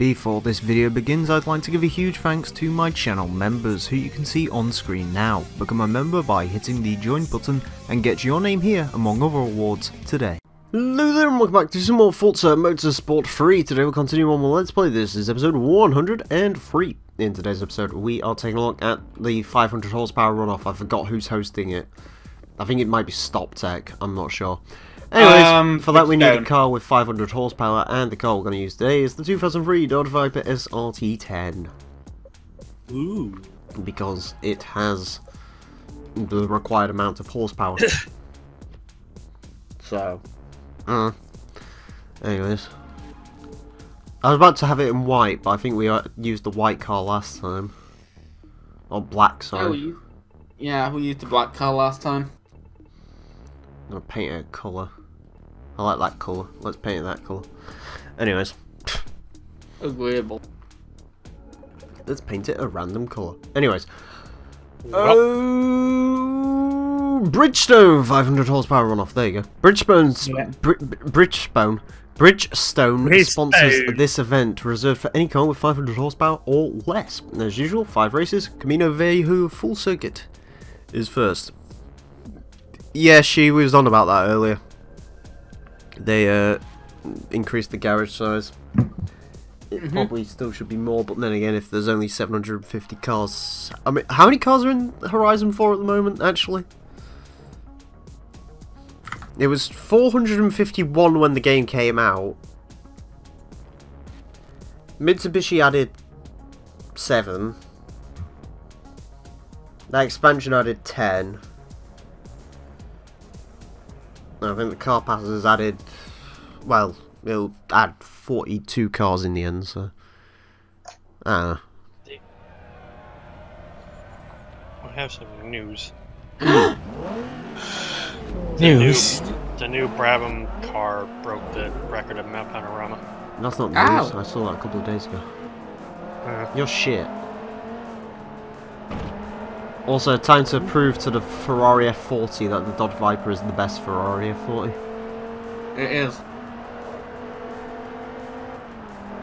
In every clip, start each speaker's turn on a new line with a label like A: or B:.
A: Before this video begins, I'd like to give a huge thanks to my channel members who you can see on screen now. Become a member by hitting the join button and get your name here among other awards today. Hello there and welcome back to some more Forza Motorsport 3. Today we'll continue on with Let's Play. This is episode 103. In today's episode we are taking a look at the 500 horsepower runoff. I forgot who's hosting it. I think it might be Stop Tech, I'm not sure. Anyways, for that we need a car with 500 horsepower, and the car we're going to use today is the 2003 Dodge Viper SRT10.
B: Ooh.
A: Because it has the required amount of horsepower. So, anyways. I was about to have it in white, but I think we used the white car last time. Or black, sorry.
B: Yeah, we used the black car last time.
A: I'm going to paint it a colour. I like that colour. Let's paint it that colour. Anyways.
B: Agreeable.
A: Let's paint it a random colour. Anyways. Bridgestone 500 horsepower runoff. There you go. Bridgestone sponsors this event, reserved for any car with 500 horsepower or less. And as usual, 5 races. Camino Viejo full circuit is first. Yeah, she was on about that earlier. They increased the garage size. It probably still should be more, but then again, if there's only 750 cars... I mean, how many cars are in Horizon 4 at the moment, actually? It was 451 when the game came out. Mitsubishi added 7. That expansion added 10. I think the car pass has added, well, it'll add 42 cars in the end, so, I
C: have some news.
B: News?
C: The new Brabham car broke the record of Mount Panorama.
A: That's not news, I saw that a couple of days ago. You're shit. Also, time to prove to the Ferrari F40 that the Dodge Viper is the best Ferrari F40.
B: It is.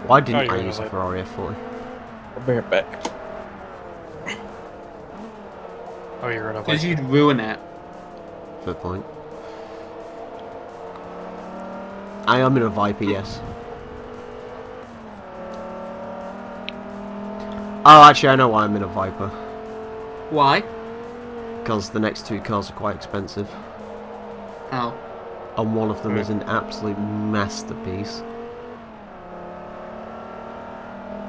A: Why didn't I use a Ferrari F40?
B: I'll bring it back.
C: Oh, you're gonna.
B: Because you'd ruin it.
A: Fair point. I am in a Viper, yes. Oh, actually, I know why I'm in a Viper.
B: Why?
A: Because the next 2 cars are quite expensive.
B: Oh.
A: And one of them is an absolute masterpiece.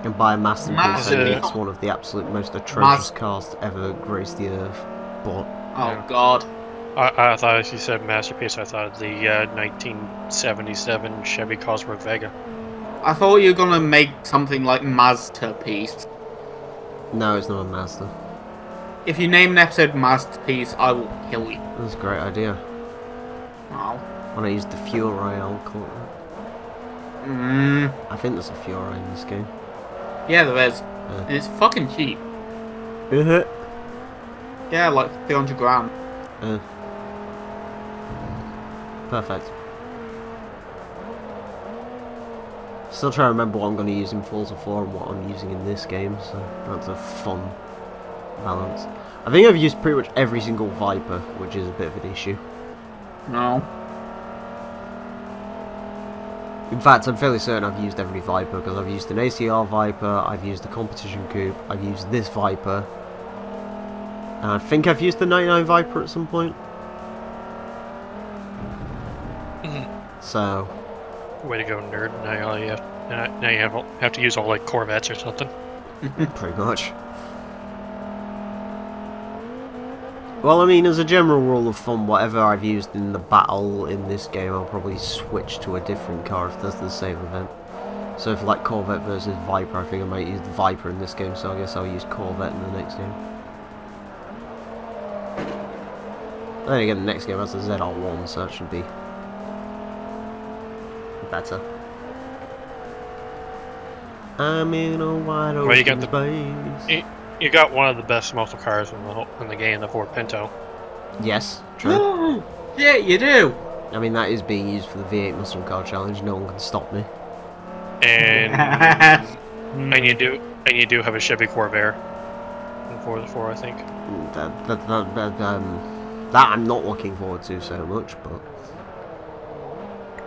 A: And by a masterpiece, I mean it's one of the absolute most atrocious cars to ever grace the earth. But
B: oh god.
C: I thought as you said masterpiece, I thought of the 1977 Chevy Cosworth Vega.
B: I thought you were gonna make something like Masterpiece.
A: no, it's not a Mazda.
B: If you name an episode Masterpiece, I will kill you.
A: That's a great idea.
B: Oh.
A: When I used the Fiore, I'll call it that. I think there's a Fiore in this game.
B: Yeah, there is. And it's fucking cheap. Yeah, like 300 grand.
A: Perfect. Still trying to remember what I'm going to use in Forza 4 and what I'm using in this game, so that's a fun balance. I think I've used pretty much every single Viper, which is a bit of an issue.
B: No.
A: In fact, I'm fairly certain I've used every Viper, because I've used an ACR Viper, I've used the Competition Coupe, I've used this Viper, and I think I've used the 99 Viper at some point. So...
C: Way to go, nerd! Now you have to use all like Corvettes or something.
A: Pretty much. Well, I mean, as a general rule of thumb, whatever I've used in the battle in this game, I'll probably switch to a different car if there's the same event. So if like Corvette versus Viper, I think I might use the Viper in this game, so I guess I'll use Corvette in the next game. Then again, the next game has the ZR1, so that should be better. I'm in a wide open space.
C: You got one of the best muscle cars in the game, the Ford Pinto.
A: Yes, true.
B: Yeah, you do.
A: I mean, that is being used for the V8 Muscle Car Challenge. No one can stop me.
C: and you do have a Chevy Corvair in Forza 4, I think.
A: That I'm not looking forward to so much, but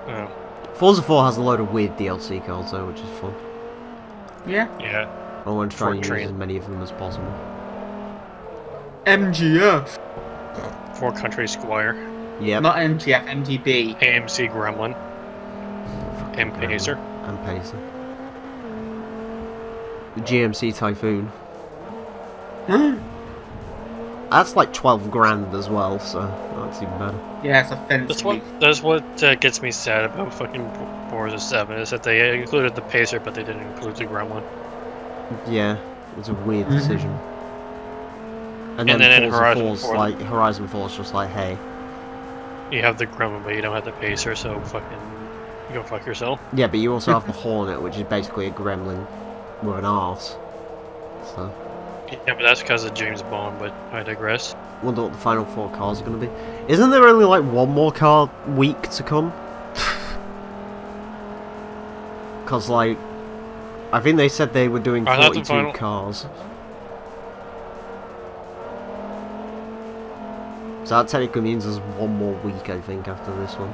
C: Oh.
A: Forza 4 has a load of weird DLC cards though, which is fun.
B: Yeah.
C: Yeah.
A: I want to try and use
C: Train.
A: as many of them as possible.
B: MGF.
C: Ford Country Squire.
A: Yep.
B: Not MGF, MGB.
C: AMC Gremlin. And Pacer.
A: And Pacer. The GMC Typhoon. That's like 12 grand as well, so that's even better.
B: Yeah, it's offensive.
C: That's what gets me sad about fucking Forza 7, is that they included the Pacer, but they didn't include the Gremlin.
A: Yeah, it's a weird decision. And then
C: in
A: Horizon 4 is just like, hey.
C: You have the Gremlin, but you don't have the Pacer, so fucking go fuck yourself.
A: Yeah, but you also have the Hornet, which is basically a gremlin with an arse. So.
C: Yeah, but that's because of James Bond, but I digress.
A: Wonder what the final 4 cars are going to be. Isn't there only like one more car week to come? Because, like, I think they said they were doing 42 cars. So that technically means there's one more week, I think, after this one.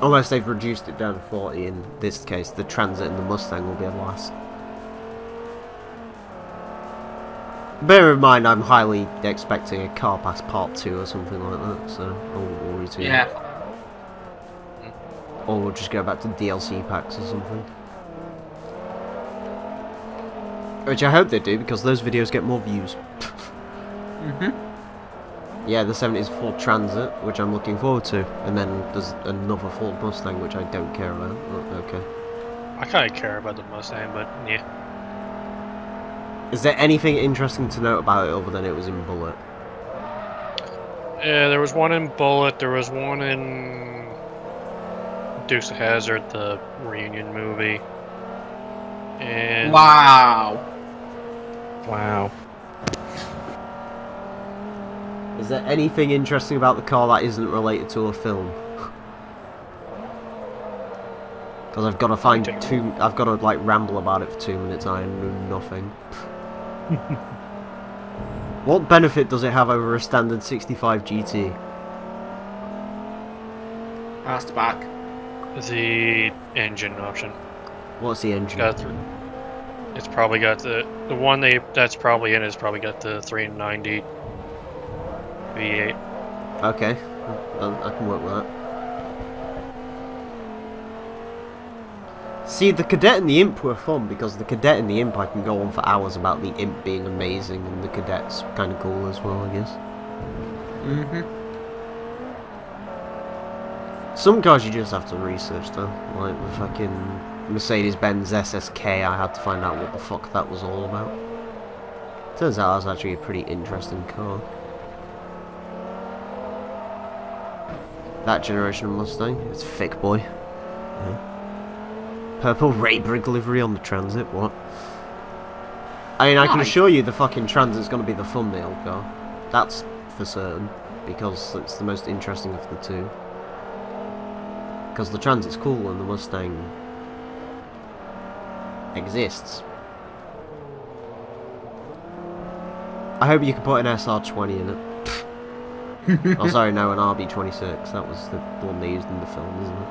A: Unless they've reduced it down to 40, in this case, the Transit and the Mustang will be at last. Bear in mind, I'm highly expecting a Car Pass Part 2 or something like that, so I'll return.
B: Yeah.
A: Or we'll just go back to DLC packs or something. Which I hope they do, because those videos get more views. Yeah, the 70s Ford Transit, which I'm looking forward to. And then there's another Ford Mustang, which I don't care about. Oh, okay.
C: I kind of care about the Mustang, but yeah.
A: Is there anything interesting to note about it other than it was in Bullet?
C: Yeah, there was one in Bullet, there was one in Dukes of Hazzard, the reunion movie. And
B: Wow.
C: Wow.
A: Is there anything interesting about the car that isn't related to a film? Because I've got to find I've got to like ramble about it for 2 minutes and I know nothing. What benefit does it have over a standard 65 GT?
B: Ask the back.
C: The engine option.
A: What's the engine?
C: It's probably got the one that's probably in it has probably got the 390 V8.
A: Okay, I can work with that. See, the Cadet and the Imp were fun, because the Cadet and the Imp I can go on for hours about the Imp being amazing, and the Cadet's kind of cool as well, I guess. Some cars you just have to research though, like the fucking Mercedes-Benz SSK, I had to find out what the fuck that was all about. Turns out that was actually a pretty interesting car. That generation of Mustang, it's thick boy. Yeah. Purple Raybrick livery on the Transit, what? I mean, I can assure you the fucking Transit's gonna be the thumbnail car. That's for certain, because it's the most interesting of the two. Because the Transit's cool and the Mustang exists. I hope you can put an SR20 in it. Oh, sorry, no, an RB26. That was the one they used in the film, isn't it?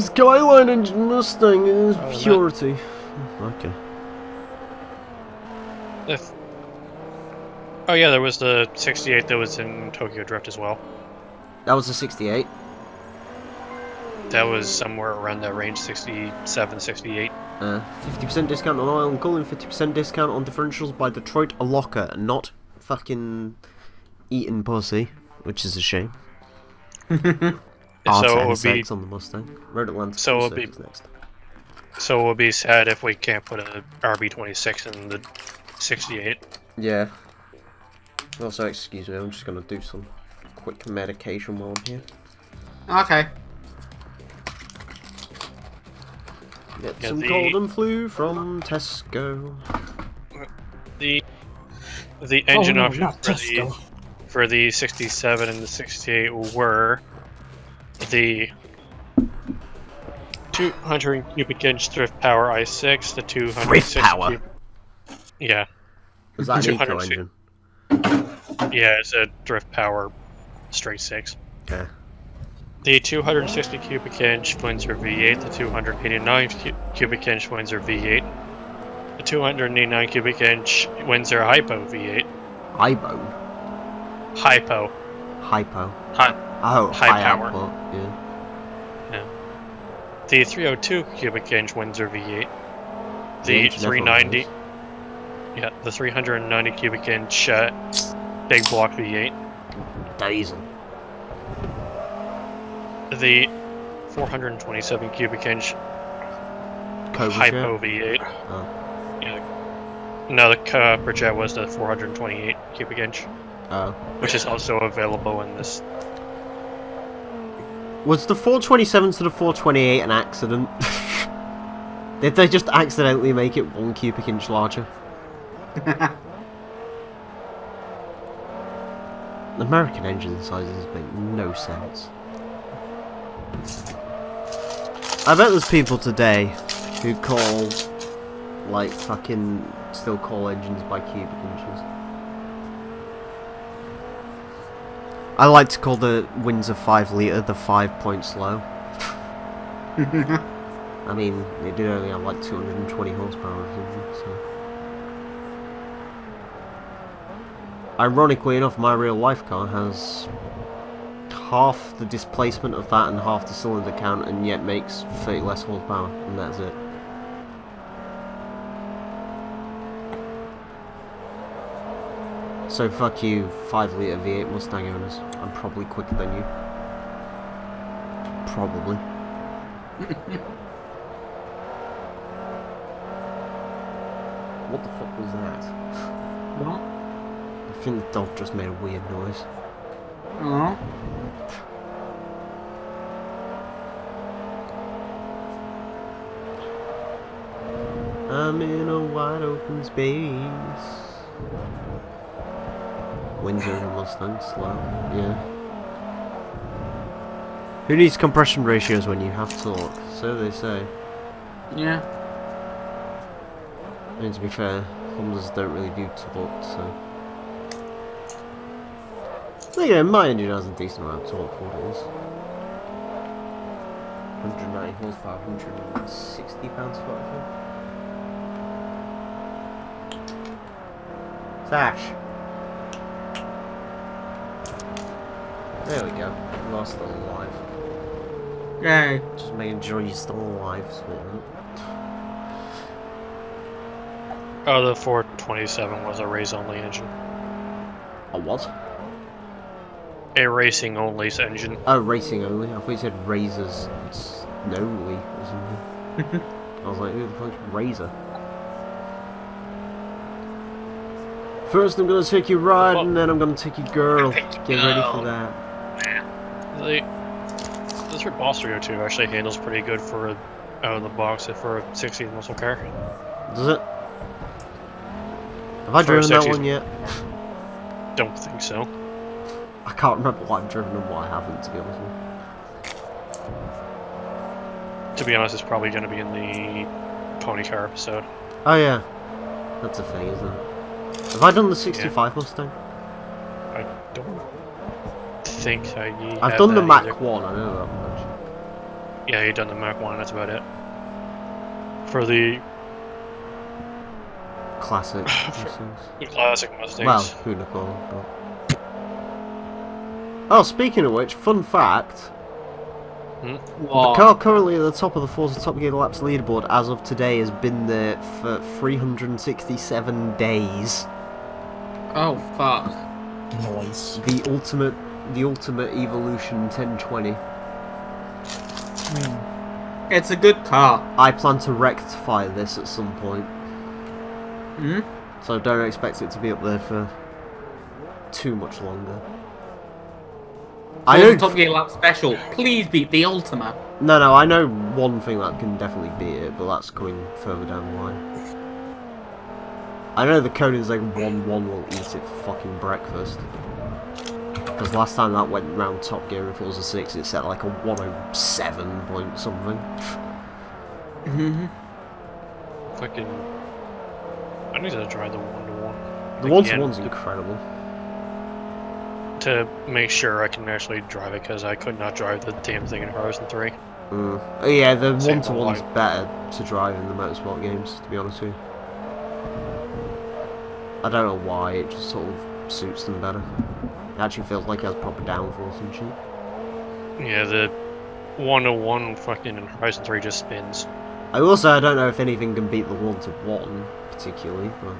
A: Skyline engine Mustang is purity. Okay.
C: Oh yeah, there was the 68 that was in Tokyo Drift as well.
A: That was a 68?
C: That was somewhere around that range, 67, 68.
A: 50% discount on oil and cooling, 50% discount on differentials by Detroit Locker, not fucking Eaton Pussy, which is a shame.
C: So it would be
A: on the Mustang. Road Atlantic.
C: So it would be next. So it would be sad if we can't put a RB26 in the 68.
A: Yeah. Also, excuse me, I'm just gonna do some quick medication while I'm here.
B: Okay.
A: Get some cold and flu from Tesco.
C: The engine option for for the 67 and the 68 were the 200 cubic inch thrift power i6, the 260
A: Thrift power?
C: Yeah.
A: Was that an eco
C: 260
A: engine?
C: Yeah, it's a drift power straight 6.
A: Okay.
C: The 260 cubic inch Windsor V8, the 289 cubic inch Windsor V8, the 289 cubic inch Windsor Hypo V8.
A: Hypo?
C: Hypo.
A: Hypo.
C: High
A: high
C: power.
A: output, yeah.
C: The 302 cubic inch Windsor V8,
A: The
C: the
A: engine never
C: 390,
A: runs.
C: yeah, the 390 cubic inch big block V8,
A: Diesel.
C: the 427 cubic inch
A: Cobra
C: Hypo
A: jet?
C: V8.
A: Oh.
C: Yeah. No, the Cobra jet was the 428 cubic inch,
A: Oh.
C: which is also available in this.
A: Was the 427 to the 428 an accident? Did they just accidentally make it 1 cubic inch larger? American engine sizes make no sense. I bet there's people today who call, like, fucking, still call engines by cubic inches. I like to call the Windsor 5 litre the 5-point slow. I mean, it did only have like 220 horsepower or something, so... Ironically enough, my real life car has half the displacement of that and half the cylinder count, and yet makes 30 less horsepower, and that's it. So fuck you, 5 litre V8 Mustang owners. I'm probably quicker than you. Probably. What the fuck was that?
B: What?
A: I think the dog just made a weird noise.
B: Oh.
A: I'm in a wide open space. Windsor and Mustang slow, yeah. Who needs compression ratios when you have torque? So they say.
B: Yeah.
A: I mean, to be fair, Hondas don't really do torque, so... Well, yeah, my engine has a decent amount of torque for what it is. 190 horsepower, 160 pounds-foot, I think. Sash! There we go. You're still alive.
B: Yay.
A: Just making sure you're still alive, sweetheart.
C: Oh, the 427 was a race-only engine.
A: A what?
C: A racing-only engine.
A: Oh, racing only. I thought you said razors only or something. I was like, who the fuck's Razor? First I'm gonna take you ride, and then I'm gonna take you girl. Get ready for that.
C: This Boss 302 actually handles pretty good for out of the box for a 60s muscle car.
A: Does it? Have I
C: For a
A: driven that
C: 60s
A: one yet?
C: Don't think so.
A: I can't remember what I've driven and what I haven't, to be honest with you.
C: To be honest, it's probably going to be in the pony car episode.
A: Oh yeah, that's a thing, isn't it? Have I done the 65 Mustang?
C: I don't think
A: I've done the Mach 1, I know that much.
C: Yeah, you've done the Mach 1, that's about it. For the
A: Classic.
C: the classic Mustangs.
A: Well, who would have called them, but... Oh, speaking of which, fun fact. The car currently at the top of the Forza Top Gear Laps leaderboard as of today has been there for 367 days.
B: Oh, fuck.
D: Noise.
A: The ultimate Evolution 1020.
B: It's a good car.
A: I plan to rectify this at some point.
B: Hmm?
A: So don't expect it to be up there for too much longer. I
B: Forza
A: know.
B: Top Gear Lap Special. Please beat the Ultima.
A: No, I know one thing that can definitely beat it, but that's coming further down the line. I know the Koenigsegg 1-1 will eat it for fucking breakfast. Because last time that went round Top Gear in Forza 6, it set like a 107 point something.
C: Fucking... I need to try the 1-to-1.
A: The 1-to-1's incredible.
C: To make sure I can actually drive it, because I could not drive the damn thing in Horizon 3.
A: Oh yeah, the 1-to-1's
C: line.
A: better to drive in the motorsport games, to be honest with you. I don't know why, it just sort of suits them better. It actually feels like it has proper downforce and shit.
C: Yeah, the 1-to-1 fucking in Horizon 3 just spins.
A: I will say I don't know if anything can beat the 1-to-1 particularly, but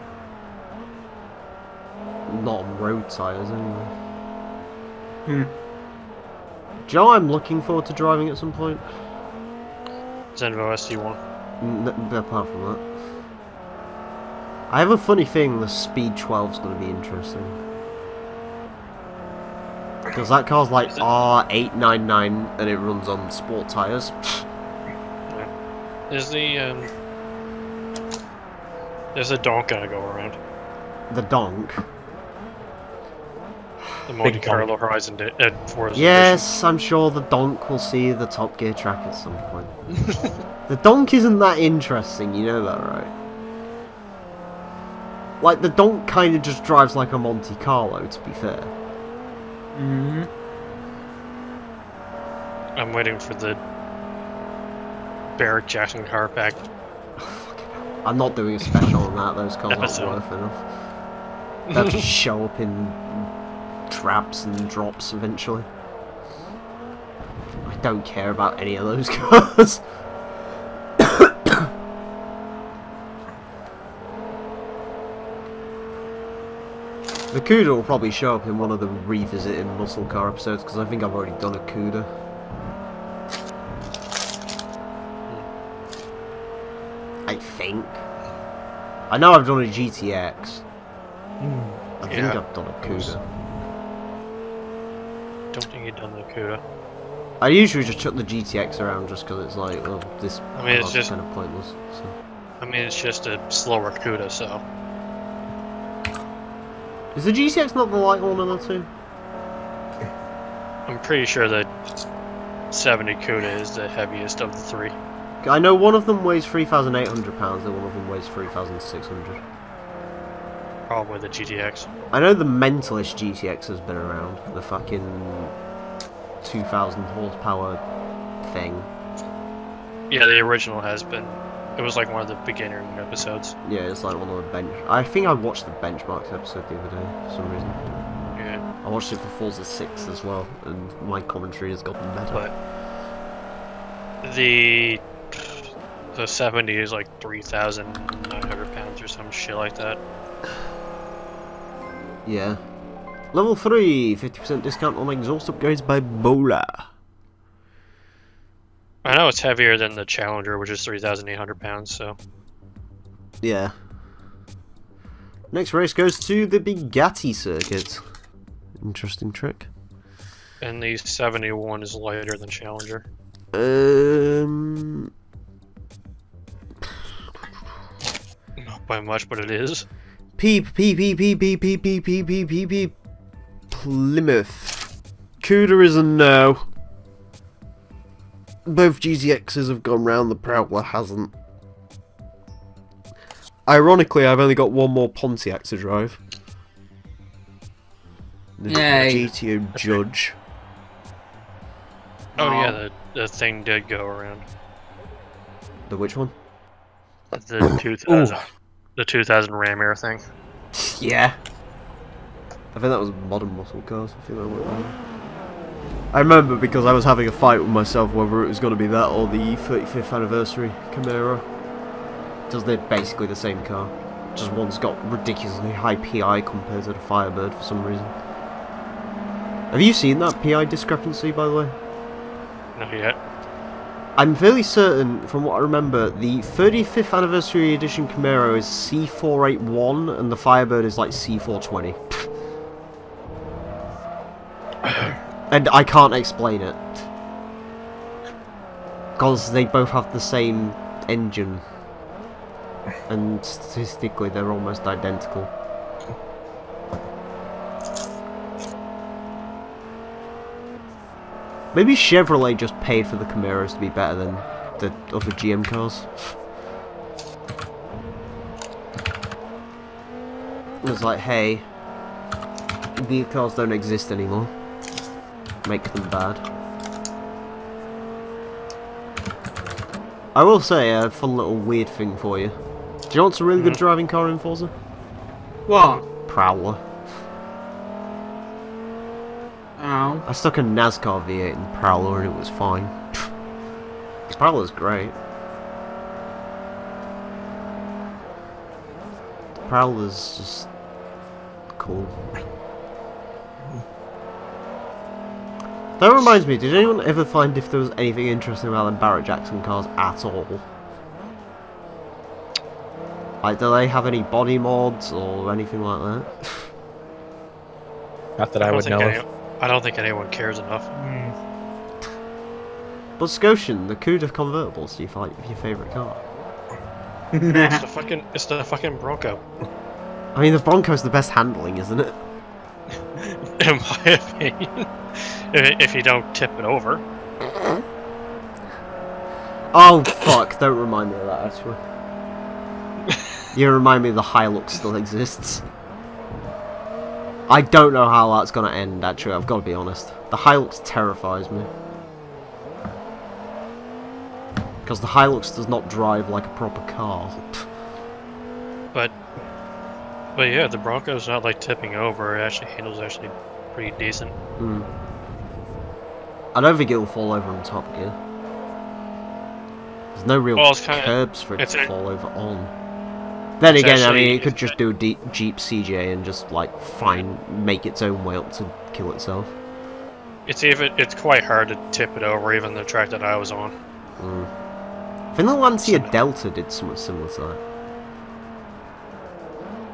A: not on road tyres anyway. Do you know what I'm looking forward to driving at some point?
C: Zenvo SD1.
A: Apart from that, I have a funny thing. The Speed 12's going to be interesting because that car's like R899 and it runs on sport tyres.
C: There's a donk gonna go around.
A: The donk.
C: The Monte Carlo Horizon Forza.
A: Yes, I'm sure the donk will see the Top Gear track at some point. The donk isn't that interesting, you know that, right? Like, the donk kind of just drives like a Monte Carlo, to be fair.
C: I'm waiting for the Barrett Jackson car pack.
A: I'm not doing a special on that, those cars
C: Episode.
A: aren't worth enough. They'll just show up in traps and drops eventually. I don't care about any of those cars. The Cuda will probably show up in one of the revisiting muscle car episodes because I think I've already done a Cuda. I think. I know I've done a GTX. I think I've done a Cuda.
C: Don't think you've done the Cuda.
A: I usually just chuck the GTX around just because it's like, well, this
C: it's
A: car's
C: just
A: kind of pointless. So.
C: I mean, it's just a slower Cuda, so.
A: Is the GTX not the light one in that too?
C: I'm pretty sure that 70 Cuda is the heaviest of the three.
A: I know one of them weighs 3,800 pounds and one of them weighs 3,600.
C: Probably the GTX.
A: I know the Mentalist GTX has been around, the fucking 2,000 horsepower thing.
C: Yeah, the original has been. It was like one of the beginner episodes.
A: Yeah, it's like one of the bench. I think I watched the benchmarks episode the other day for some reason.
C: Yeah.
A: I watched it for Forza 6 as well, and my commentary has gotten better.
C: But the 70 is like 3,900 pounds or some shit like that.
A: Yeah. Level 3, 50% discount on exhaust upgrades by Bowler.
C: I know it's heavier than the Challenger, which is 3,800 pounds, so.
A: Yeah. Next race goes to the Bugatti circuit. Interesting trick.
C: And the 71 is lighter than Challenger. Not by much, but it is.
A: Plymouth. Cuda is a no. Both GTXs have gone round, the Prowler hasn't. Ironically, I've only got one more Pontiac to drive. The
B: Yay.
A: GTO Judge.
C: Oh yeah, the thing did go around.
A: The which one?
C: The 2000, the 2000 Ram Air thing.
A: Yeah. I think that was modern muscle cars. I think that went wrong. I remember because I was having a fight with myself whether it was going to be that or the 35th anniversary Camaro. Because they're basically the same car. Just one's got ridiculously high PI compared to the Firebird for some reason. Have you seen that PI discrepancy, by the way?
C: Not yet.
A: I'm fairly certain, from what I remember, the 35th anniversary edition Camaro is C481 and the Firebird is like C420. And I can't explain it. Because they both have the same engine. And statistically they're almost identical. Maybe Chevrolet just paid for the Camaros to be better than the other GM cars. It was like, hey, these cars don't exist anymore. Make them bad. I will say a fun little weird thing for you. Do you know what's a really good driving car in Forza?
B: What?
A: Prowler.
B: Ow.
A: I stuck a NASCAR V8 in Prowler and it was fine. Prowler's great. Prowler's just cool. That reminds me, did anyone ever find if there was anything interesting about the Barrett Jackson cars at all? Like, do they have any body mods or anything like that?
D: Not that I would know of.
C: I don't think anyone cares enough.
A: But Scotian, the Cuda convertibles, do you find your favourite car?
C: It's the fucking Bronco.
A: I mean, the Bronco's the best handling, isn't it?
C: In my opinion. If you don't tip it over.
A: Oh, fuck, don't remind me of that, actually. You remind me the Hilux still exists. I don't know how that's gonna end, actually, I've got to be honest. The Hilux terrifies me. Because the Hilux does not drive like a proper car.
C: But yeah, the Bronco's not like tipping over, it actually handles pretty decent.
A: I don't think it'll fall over on Top Gear. There's no real curbs for it to fall over on. Then again, I mean, it could just do a Jeep CJ and just like make its own way up to kill itself.
C: It's quite hard to tip it over, even the track that I was on.
A: I think the Lancia Delta did something similar to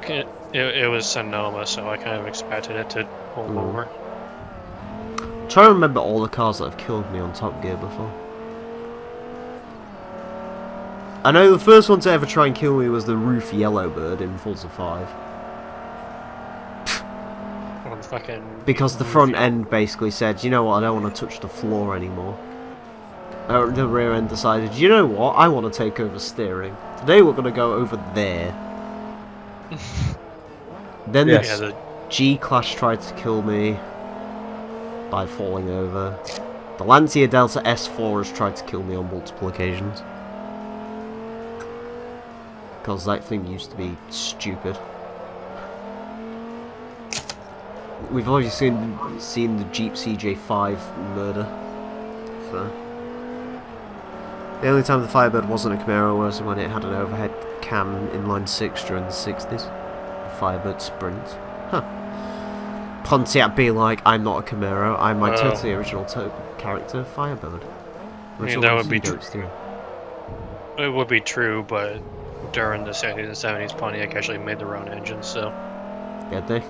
A: that.
C: It was Sonoma, so I kind of expected it to hold over.
A: I'm trying to remember all the cars that have killed me on Top Gear before. I know the first one to ever try and kill me was the Roof Yellowbird in Forza 5. Because the front end basically said, you know what, I don't want to touch the floor anymore. The rear end decided, you know what, I want to take over steering. Today we're going to go over there. Then the G-Class tried to kill me by falling over. The Lancia Delta S4 has tried to kill me on multiple occasions. Because that thing used to be stupid. We've already seen the Jeep CJ5 murder. So. The only time the Firebird wasn't a Camaro was when it had an overhead cam inline 6 during the 60s. The Firebird Sprint. Huh. Pontiac be like, I'm not a Camaro, I'm my totally original character, Firebird.
C: I mean, that would be true. It would be true, but during the 60s and 70s, Pontiac actually made their own engines, so...
A: Did they?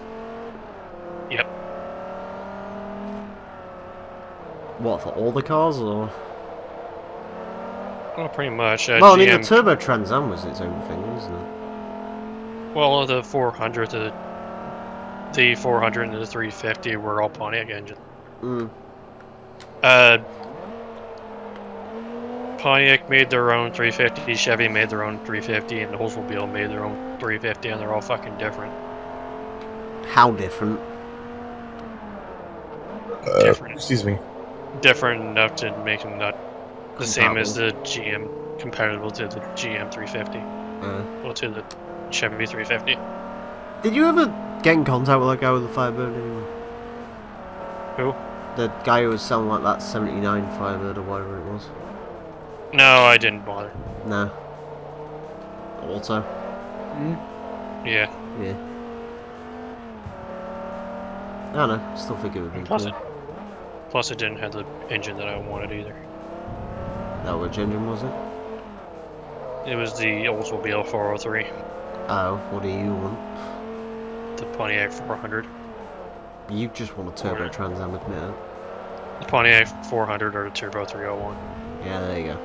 C: Yep.
A: What, for all the cars, or...?
C: Well, pretty much.
A: Well, I mean, the Turbo Trans Am was its own thing, wasn't it?
C: Well, the 400, the 400 and the 350 were all Pontiac engines. Pontiac made their own 350, Chevy made their own 350, and Oldsmobile made their own 350, and they're all fucking different.
A: How different?
C: Different.
D: Excuse me.
C: Different enough to make them not the same as the GM, compatible to the GM 350. Well, to the Chevy 350.
A: Did you ever get in contact with that guy with the Firebird anymore?
C: Who?
A: The guy who was selling like that 79 Firebird or whatever it was.
C: No, I didn't bother.
A: No. Auto.
C: Yeah.
A: Yeah. I don't know. Still think it would be cool.
C: Plus, it didn't have the engine that I wanted either.
A: No, which engine was it?
C: It was the Oldsmobile 403.
A: Oh, what do you want?
C: The Pontiac 400.
A: You just want a Turbo Trans Am, admit it.
C: The Pontiac 400 or the Turbo 301.
A: Yeah, there you go.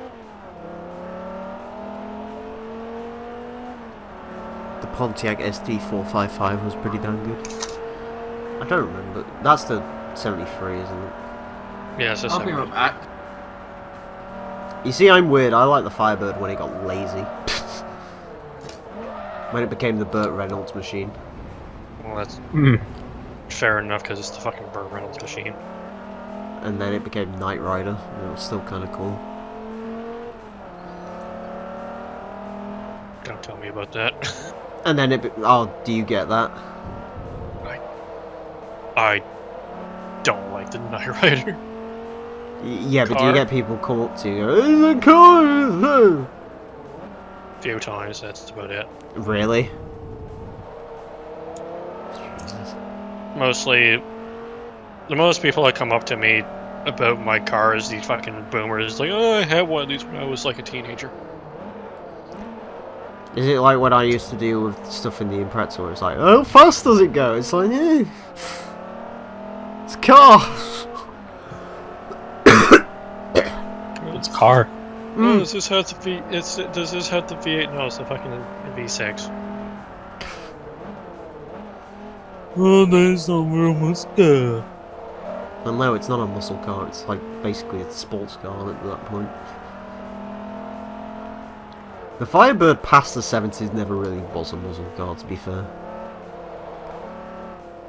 A: The Pontiac ST455 was pretty damn good. I don't remember. That's the 73, isn't it?
C: Yeah, it's a
B: I'll be right
C: 70.
B: back.
A: You see, I'm weird. I like the Firebird when it got lazy. When it became the Burt Reynolds machine.
C: Well, that's fair enough because it's the fucking Burt Reynolds machine.
A: And then it became Knight Rider. And it was still kind of cool.
C: Don't tell me about that.
A: And then oh, do you get that?
C: I don't like the Knight Rider.
A: Yeah, but do you
C: Car?
A: get people come up to you and go, "It's a car!"
C: A few times, that's about it.
A: Really?
C: Mostly, the most people that come up to me about my car is these fucking boomers. Like, oh, I had one of these when I was like a teenager.
A: Is it like what I used to do with stuff in the Impreza where it's like, how fast does it go? It's like, yeah, it's a car.
D: It's a car.
C: Oh, does this have the V? Does this have the V8? No, it's the fucking V6.
D: Oh, there's no room to
A: Well, no, it's not a muscle car. It's like basically a sports car at that point. The Firebird past the 70s never really was a muscle car, to be fair.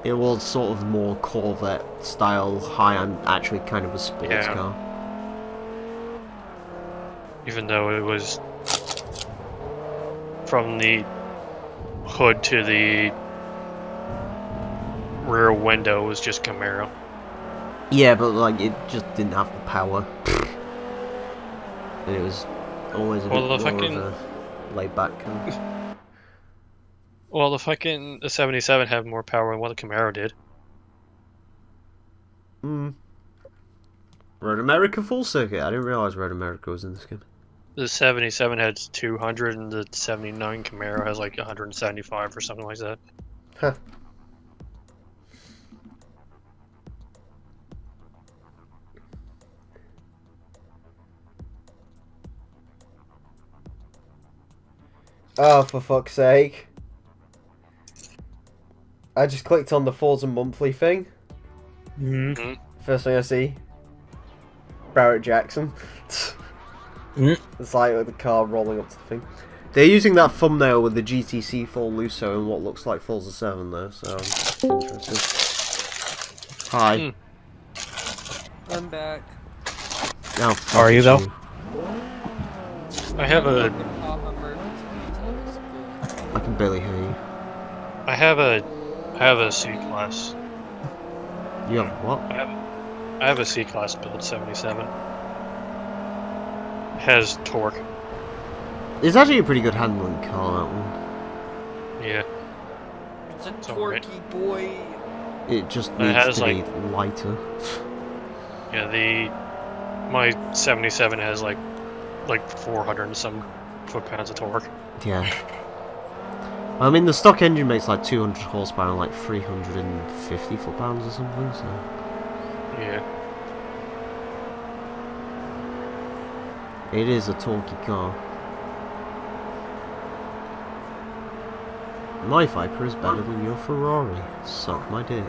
A: It was sort of more Corvette style, high and actually kind of a sports car.
C: Even though it was from the hood to the rear window was just Camaro.
A: Yeah, but like it just didn't have the power. And it was always a bit more of a laid back kind of.
C: Well, the 77 had more power than what the Camaro did.
A: Road America full circuit. I didn't realise Road America was in this game.
C: The 77 had 200 and the 79 Camaro has like 175 or something like that.
A: Huh. Oh, for fuck's sake. I just clicked on the Forza monthly thing. First thing I see, Barrett Jackson. It's like with the car rolling up to the thing. They're using that thumbnail with the GTC full Lusso and what looks like Forza 7 though, so I'm interested. Hi.
E: I'm back.
A: Oh,
D: How are you though?
C: I have a
A: I can barely hear you.
C: I have a C-Class.
A: You have what?
C: I have a C-Class build 77. It has torque.
A: It's actually a pretty good handling car, that one.
C: Yeah.
E: It's a
C: alright.
E: torquey boy.
A: It just
C: It
A: needs
C: has,
A: to be
C: like-
A: lighter.
C: Yeah, my 77 has like 400 and some foot-pounds of torque.
A: Yeah. I mean, the stock engine makes like 200 horsepower and like 350 foot-pounds or something, so...
C: Yeah.
A: It is a torquey car. My Viper is better than your Ferrari. Suck my dick.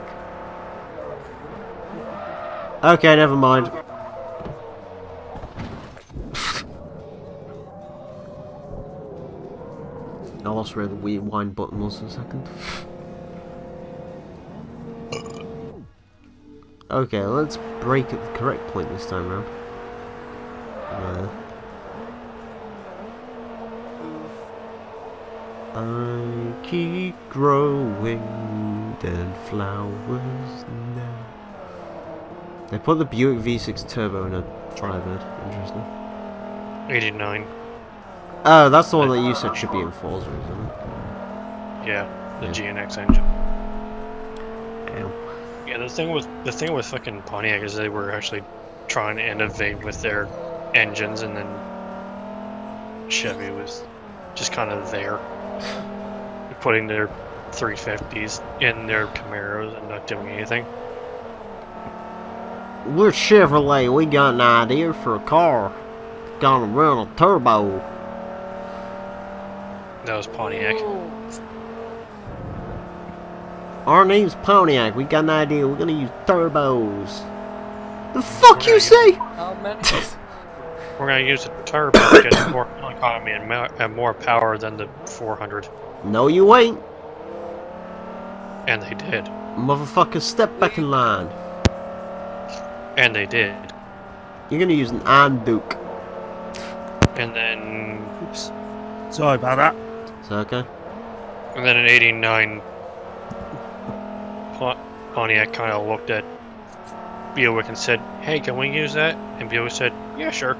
A: Okay, never mind. I lost where the rewind button was for a second. Okay, let's brake at the correct point this time round. I keep growing dead flowers now. They put the Buick V6 Turbo in a Firebird. Interesting.
C: 89.
A: Oh, that's the one that you said should be in Forza, isn't it?
C: Yeah, the
A: Yeah.
C: GNX engine.
A: Ow.
C: Yeah, the thing with fucking Pontiac is they were actually trying to innovate with their engines, and then Chevy was just kind of there, putting their 350s in their Camaros and not doing anything.
A: We're Chevrolet, we got an idea for a car. Gonna run a turbo.
C: That was Pontiac.
A: Our name's Pontiac, we got an idea, we're gonna use turbos. The fuck you say?
E: How many?
C: We're gonna use a turbo to get more economy and more power than the 400.
A: No, you ain't.
C: And they did.
A: Motherfucker, step back in line.
C: And they did.
A: You're gonna use an Anduke.
C: And then...
D: Oops. Sorry about that.
A: Is that okay?
C: And then in 89, Pontiac kind of looked at Buick and said, "Hey, can we use that?" And Buick said, "Yeah, sure."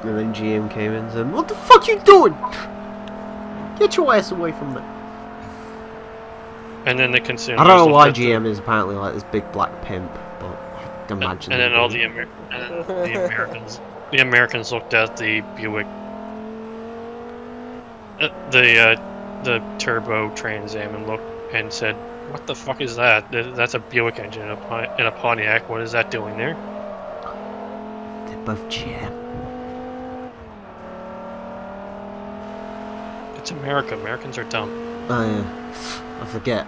A: And then GM came in and said, "What the fuck you doing? Get your ass away from me."
C: And then the consumers.
A: I don't know why GM is apparently like this big black pimp, but I can imagine.
C: And then all the Americans looked at the Buick, the turbo Trans Am, and looked and said, "What the fuck is that? That's a Buick engine in a Pontiac. What is that doing there?"
A: They're both GM.
C: It's America. Americans are dumb.
A: Oh yeah, I forget.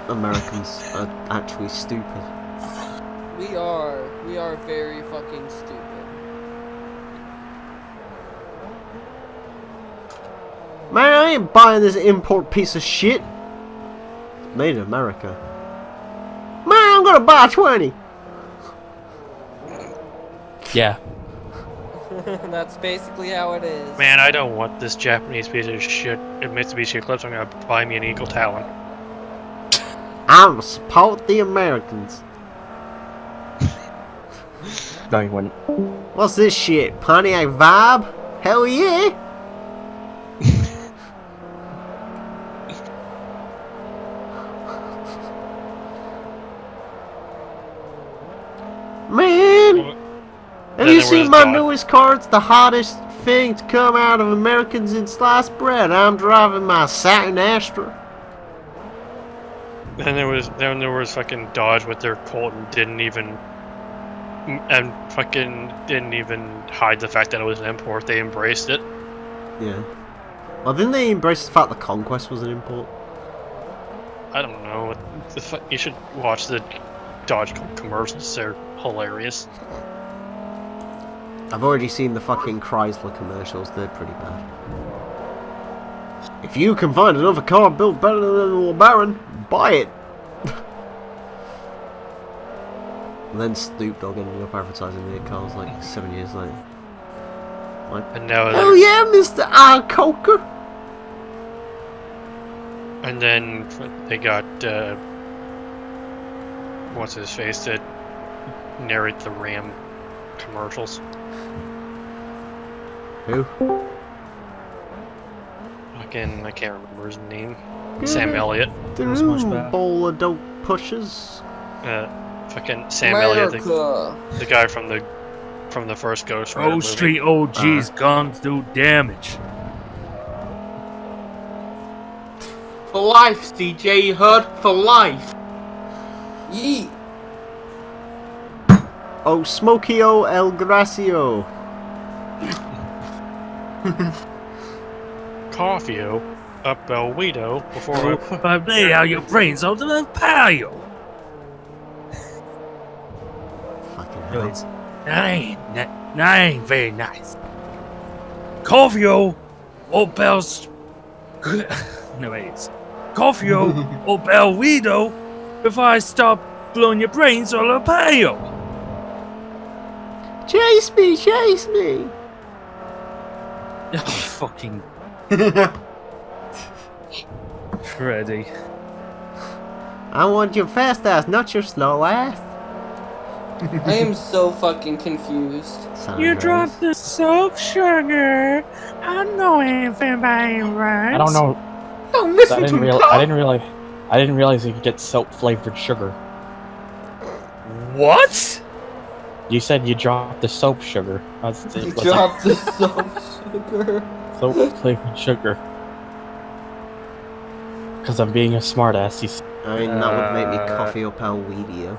A: Americans are actually stupid.
E: We are very fucking stupid.
A: Man, I ain't buying this import piece of shit. It's made in America. Man, I'm gonna buy 20.
F: Yeah.
E: That's basically how it is.
C: Man, I don't want this Japanese piece of shit in Mitsubishi Eclipse. I'm gonna buy me an Eagle Talon.
A: I'm gonna support the Americans.
F: No, you wouldn't.
A: What's this shit? Pontiac Vibe? Hell yeah! Man! Have you seen my newest car? It's the hottest thing to come out of Americans in sliced bread. I'm driving my Saturn Astra.
C: Then there was fucking Dodge with their Colt and didn't even hide the fact that it was an import. They embraced it.
A: Yeah. Well, didn't they embrace the fact the Conquest was an import?
C: I don't know. You should watch the Dodge commercials. They're hilarious.
A: I've already seen the fucking Chrysler commercials. They're pretty bad. If you can find another car built better than the LeBaron, buy it. And then Snoop Dogg ended up advertising their cars like 7 years later. Like,
C: And now
A: hell yeah, Mr. I Coker.
C: And then they got what's his face to narrate the Ram commercials.
A: Who?
C: Fucking, I can't remember his name. Sam Elliott.
D: was much better.
A: Bowl of dope pushes.
C: Fucking Sam Elliott,
E: America.
C: the guy from the first Ghost Rider
D: Oh,
C: movie.
D: street OG's guns do damage.
B: For life, CJ, you heard? For life.
E: Yeet.
A: Oh, Smokio El Gracio.
C: Coffee-o, up Belwedo, before I
D: If I lay out your brains out of the pile.
A: Fucking
D: No,
A: hell.
D: it's, that ain't very nice. Coffee-o, Opel's... No, it's Coffee-o, Opel Weedo, before I stop blowing your brains out of the pile.
A: Chase me, chase me.
D: Oh, fucking... Freddy.
A: I want your fast ass, not your slow ass.
E: I am so fucking confused.
D: You dropped the soap sugar. I know anything about right.
F: I don't know.
B: Don't listen
F: I
B: to
F: didn't,
B: me,
F: real,
B: Carl.
F: I didn't realize you could get soap flavored sugar.
D: What?
F: You said you dropped the soap sugar.
E: You dropped the soap sugar.
F: Soap flavored sugar. Because I'm being a smartass. You see.
A: I mean, that would make me coffee up El Weedio.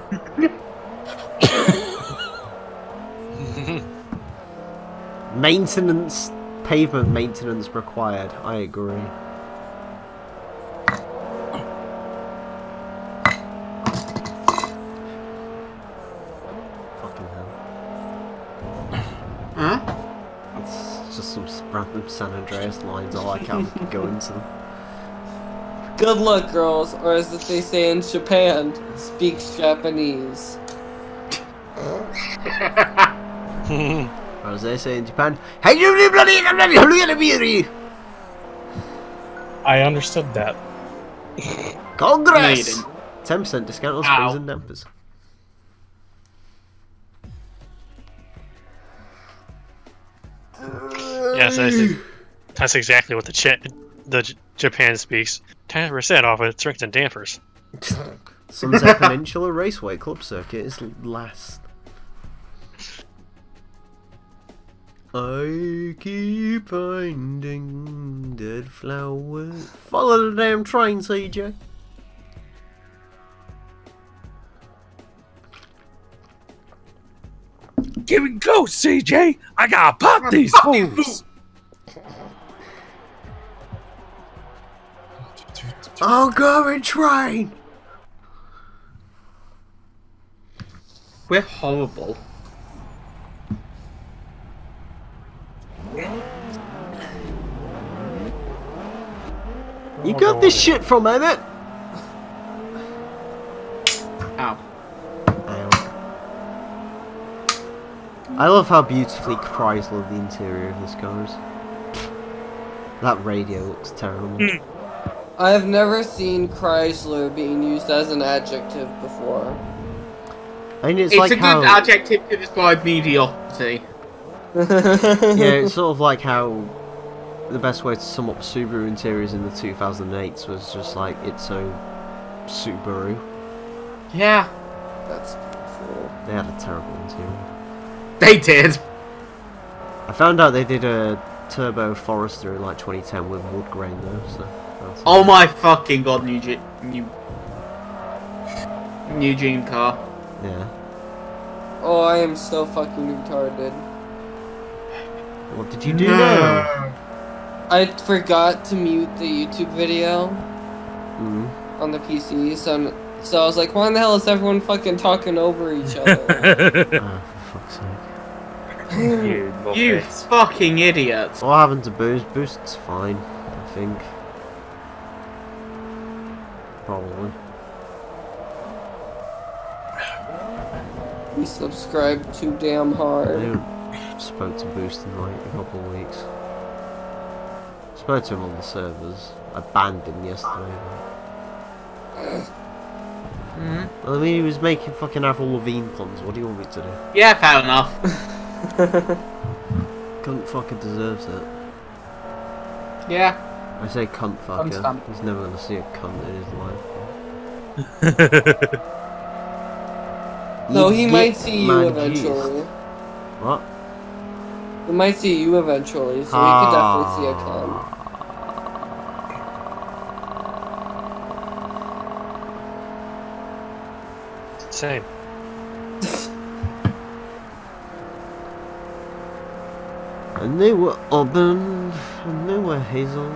A: Maintenance, pavement maintenance required. I agree. some random San Andreas lines. I like how we can go into them.
E: Good luck, girls, or as they say in Japan, speaks Japanese.
A: As they say in Japan, I
F: understood that.
A: Congress! 10% discount on springs and dampers.
C: Yes, that's exactly what the Japan speaks. 10% off with springs and dampers.
A: Sunset Peninsula Raceway Club Circuit is last. I keep finding dead flowers. Follow the damn train, CJ.
D: Give it go, CJ! I gotta pop these fools!
A: I'll go and train!
B: We're horrible.
A: You got this shit from Emile?
B: Ow.
A: I love how beautifully Chrysler the interior of this car is. That radio looks terrible.
E: I have never seen Chrysler being used as an adjective before.
A: I mean, it's
B: It's
A: like
B: a good adjective to describe mediocrity.
A: yeah, it's sort of like how the best way to sum up Subaru interiors in the 2008s was just like, it's so Subaru.
B: Yeah.
E: That's beautiful.
A: They had a terrible interior.
B: They did.
A: I found out they did a Turbo Forester in like 2010 with wood grain though, so that's
B: Oh my fucking god, new dream car.
A: yeah.
E: Oh, I am so fucking retarded.
A: What did you do now?
E: I forgot to mute the YouTube video
A: Mm.
E: on the PC, so I was like, why in the hell is everyone fucking talking over each other?
A: Oh, for fuck's sake.
B: You fucking idiot.
A: What happened to Boost? Boost's fine, I think. Probably.
E: We subscribed too damn
A: I
E: hard.
A: haven't spoke to Boost in like a couple of weeks. Spoke to him on the servers. I banned him yesterday. Well, I mean, he was making fucking Avril Lavigne puns. What do you want me to do?
B: Yeah, fair enough.
A: Cunt fucker deserves it.
B: Yeah.
A: I say cunt fucker.
B: Understand.
A: He's never gonna see a cunt in his life.
E: No, he
A: You
E: might
A: get
E: see you
A: man
E: eventually.
A: used. What?
E: He might see you eventually, so he could definitely see a cunt.
C: Same.
A: And they were auburn, and they were hazel.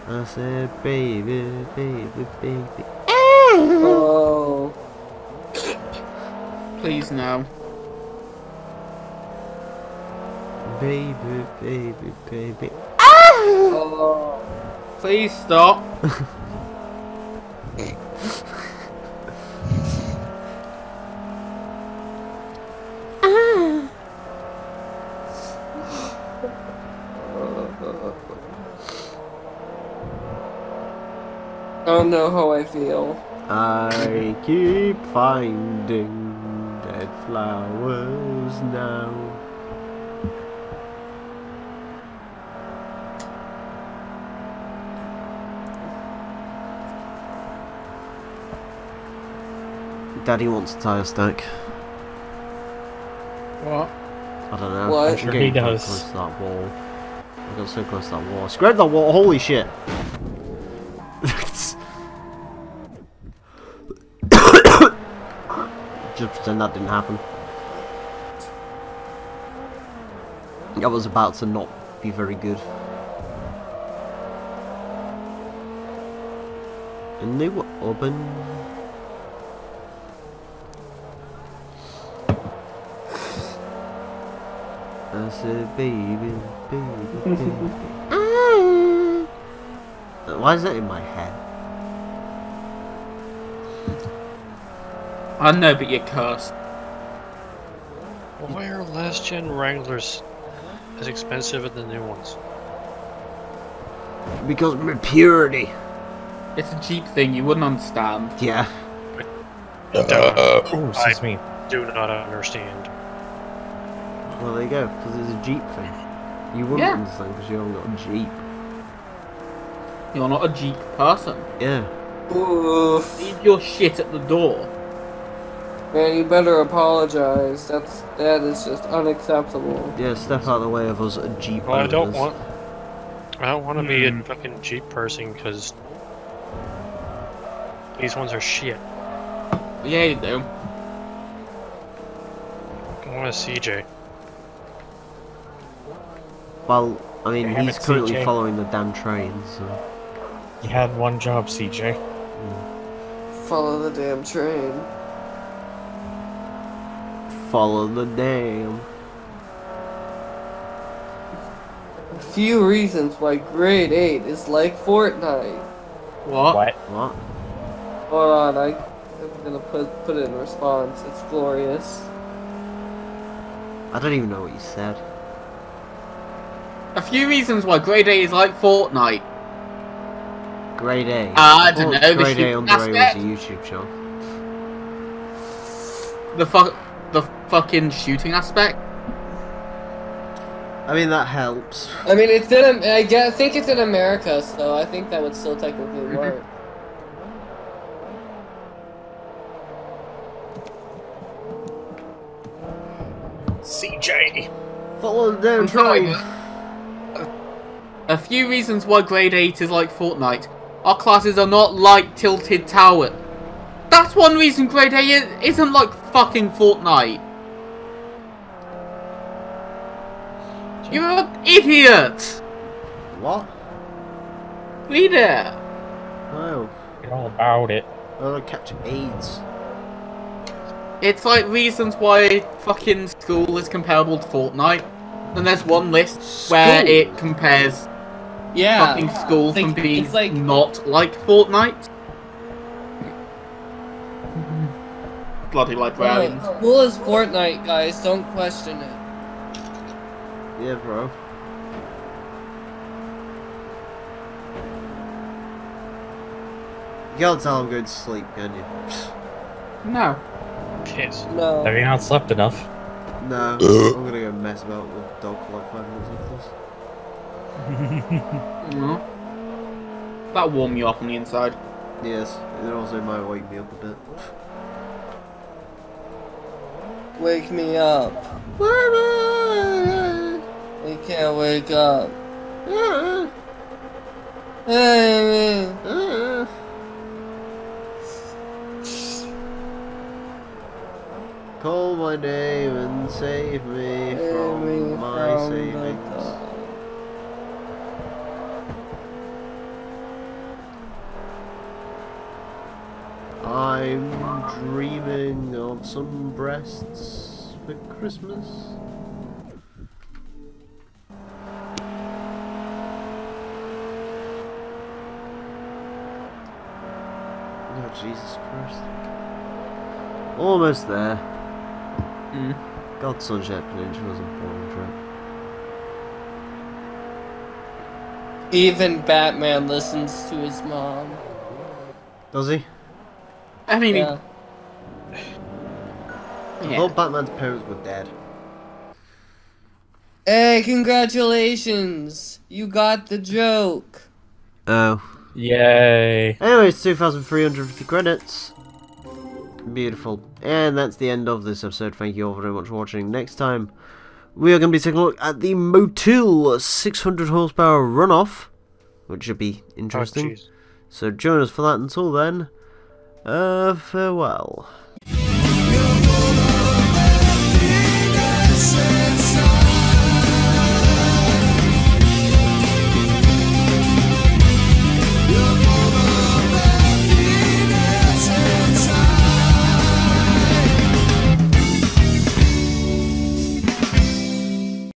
A: I said, baby, baby, baby.
E: Oh.
B: Please no.
A: Baby, baby, baby.
E: Oh.
B: Please stop.
E: I don't know how I feel.
A: I keep finding dead flowers now. Daddy wants a tyre stack.
B: What?
A: I don't know.
E: What?
A: I'm
F: Sure
A: getting
F: he
A: quite
F: does.
A: close to that wall. I got so close to that wall. I scraped that wall. Holy shit! Just pretend that didn't happen. I was about to not be very good. And they were open. I said, baby, baby. Why is that in my head?
B: I know, but you're cursed.
C: Why are last gen Wranglers as expensive as the new ones?
A: Because of my purity.
B: It's a Jeep thing, you wouldn't understand.
A: Yeah.
F: Oh, excuse me.
C: Do not understand.
A: Well, there you go. Because it's a Jeep thing. You wouldn't understand because you haven't got a Jeep.
B: You're not a Jeep person.
A: Yeah.
E: Oof.
B: Leave your shit at the door.
E: Man, you better apologize. That is just unacceptable.
A: Yeah, step out of the way of us Jeep
C: Well, I don't
A: owners.
C: want to be a fucking Jeep person because these ones are shit.
B: Yeah, you do.
C: I want a CJ.
A: Well, I mean,
F: Damn
A: he's
F: it,
A: currently
F: CJ.
A: following the damn train, so...
F: You had one job, CJ.
E: Follow the damn train.
A: Follow the dam.
E: A few reasons why grade 8 is like Fortnite.
B: What?
F: What?
A: What?
E: Hold on, I'm gonna put it in response. It's glorious.
A: I don't even know what you said.
B: A few reasons why grade A is like Fortnite.
A: Grade A.
B: I don't know, the
A: Grade A
B: shooting
A: Under A was a
B: aspect.
A: YouTube show.
B: The fucking shooting aspect.
A: I mean, that helps.
E: I mean, it's in. I think it's in America, so I think that would still technically work.
F: CJ!
A: Follow the damn
B: I'm sorry,
A: train.
B: A few reasons why grade 8 is like Fortnite. Our classes are not like Tilted Tower. That's one reason grade 8 isn't like fucking Fortnite. You're an idiot!
A: What?
B: Read it!
A: Oh.
F: You're all about it.
A: I'll catch AIDS.
B: It's like reasons why fucking school is comparable to Fortnite. And there's one list where
A: School?
B: it compares
E: Yeah.
B: fucking school from being
E: it's like
B: not like Fortnite. Bloody librarians.
E: School is Fortnite, guys. Don't question it.
A: Yeah, bro. You can't tell I'm going to sleep, can you?
B: No.
C: Piss.
E: No.
F: Have you not slept enough?
A: No. I'm gonna go mess about with the dog for like 5 minutes after this.
B: No. That'll warm you up on the inside.
A: Yes, it also might wake me up a bit.
E: Wake me up. You can't wake up. Hey,
A: Call my name and save me from my savings. I'm dreaming of some breasts for Christmas. Oh, Jesus Christ. Almost there. God, Sunshine Peninsula was a boring trip.
E: Even Batman listens to his mom.
A: Does he?
B: I mean,
E: Yeah.
A: I thought Batman's parents were dead.
E: Hey, congratulations! You got the joke.
A: Oh.
F: Yay.
A: Anyways, 2,350 credits. Beautiful. And that's the end of this episode. Thank you all very much for watching. Next time, we are going to be taking a look at the Motul 600 horsepower runoff, which should be interesting.
C: Oh,
A: so join us for that. Until then, farewell.